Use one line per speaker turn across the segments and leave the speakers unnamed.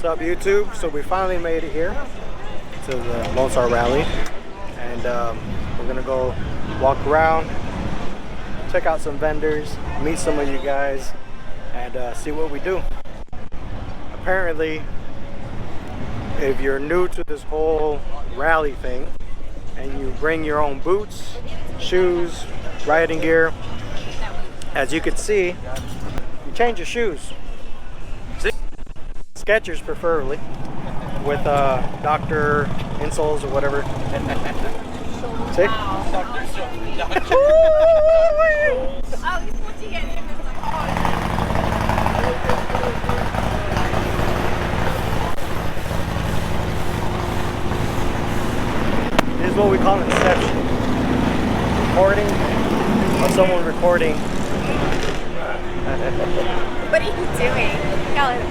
What's up, YouTube? So we finally made it here to the Lonestar rally, and we're gonna go walk around, check out some vendors, meet some of you guys, and see what we do. Apparently, if you're new to this whole rally thing and you bring your own boots, shoes, riding gear, as you can see, you change your shoes. Skechers preferably, with Dr. insoles or whatever. See? This is what we call inception. Recording of someone recording.
What are you doing? Helen.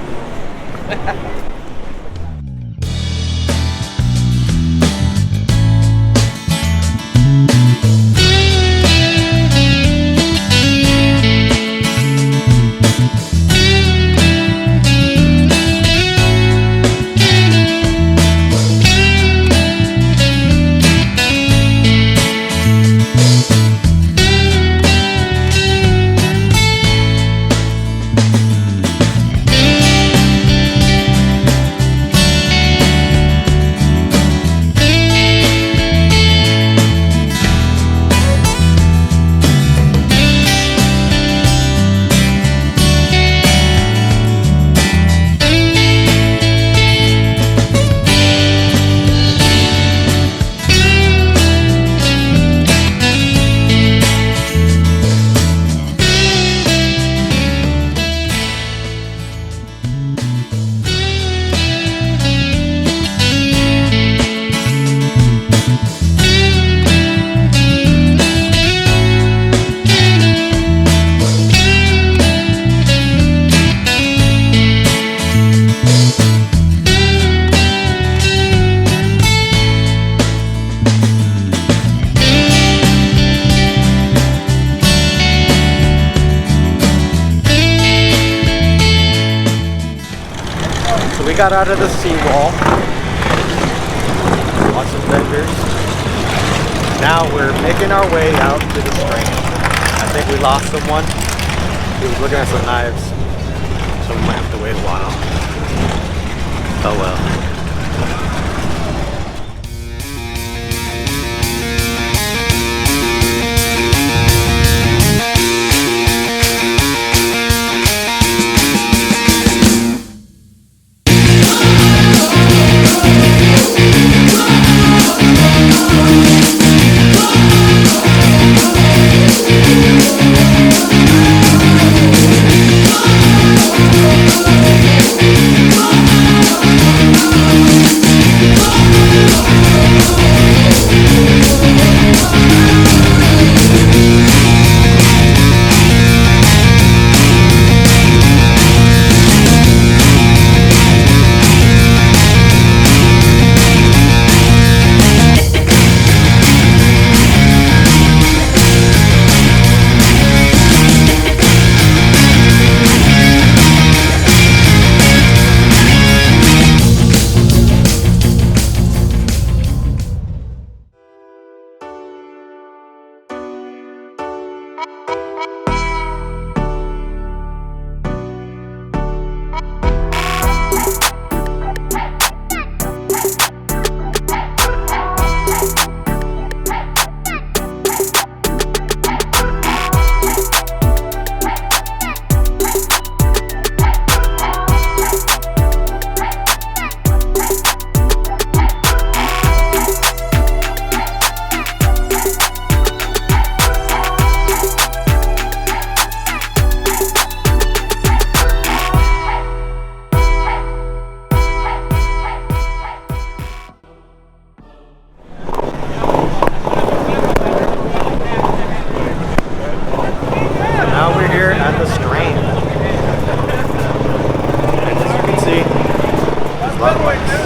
We got out of the seawall. Lots of vendors. Now we're making our way out to the stream. I think we lost someone. He was looking at some knives, so we might have to wait a while. Oh well.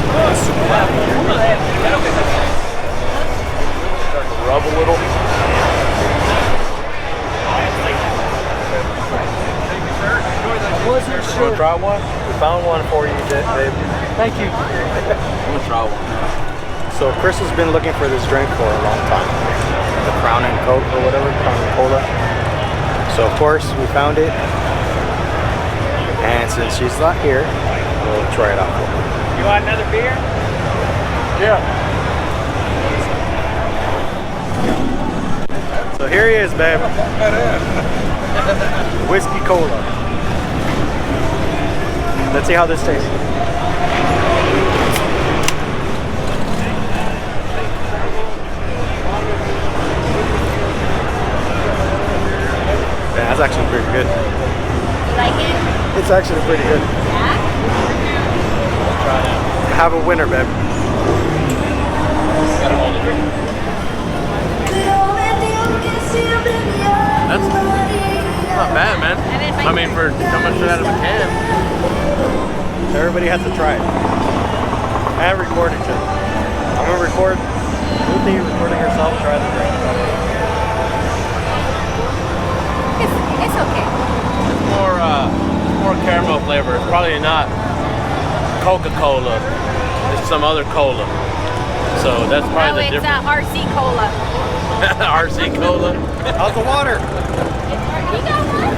It's super loud. Start to rub a little. You want to try one?
We found one for you, babe.
Thank you.
I'm gonna try one.
So Chris has been looking for this drink for a long time. The Crown and Coke or whatever, Crown and Cola. So of course we found it. And since she's not here, we'll try it out for her.
You want another beer?
Yeah.
So here he is, babe. Whiskey Cola. Let's see how this tastes. Yeah, that's actually pretty good.
You like it?
It's actually pretty good.
Yeah?
Have a winner, babe.
That's not bad, man. I mean, for coming straight out of a can.
Everybody has to try it. And record it too. I'm gonna record Ruthie recording herself try the drink.
It's okay.
It's more caramel flavor. It's probably not Coca-Cola. It's some other cola. So that's probably the
It's
difference.
RC Cola.
RC Cola.
How's the water?
You got one?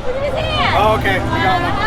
Look at his hand.
Oh, okay, we got one.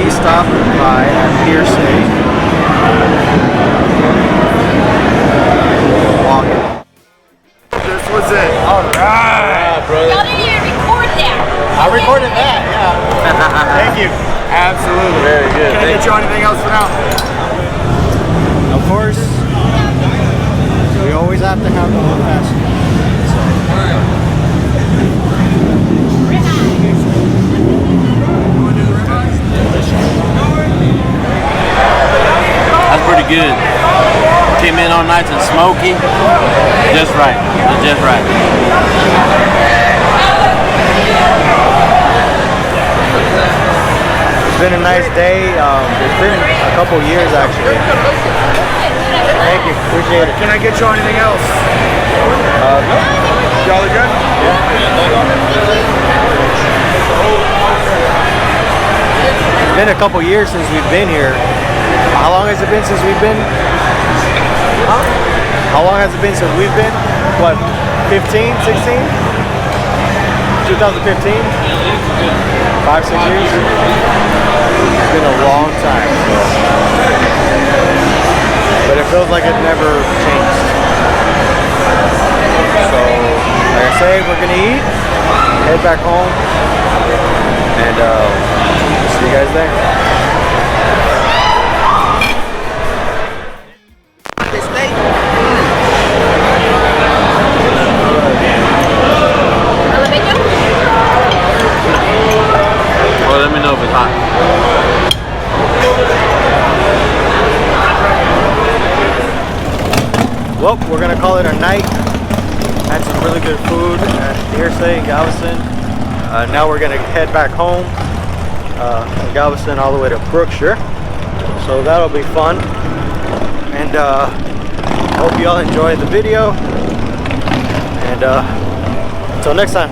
Stopped by at Pearson. Walking. This was it. Alright, brother.
Y'all didn't even record that.
I recorded that, yeah. Thank you. Absolutely.
Very good.
Can I get you anything else for now? Of course. We always have to have the old fashioned.
That's pretty good. Came in all nice and smoky. Just right. Just right.
It's been a nice day. It's been a couple years actually. Thank you. Appreciate it.
Can I get you anything else?
Y'all are good? Yeah. It's been a couple years since we've been here. How long has it been since we've been? Huh? How long has it been since we've been? What, 15, 16? 2015? 5, 6 years? It's been a long time. But it feels like it never changed. So, like I say, we're gonna eat, head back home, and see you guys there.
Well, let me know if it's hot.
Well, we're gonna call it a night. Had some really good food at Hearsay in Galveston. Now we're gonna head back home. From Galveston all the way to Brookshire. So that'll be fun. And hope you all enjoyed the video. And until next time.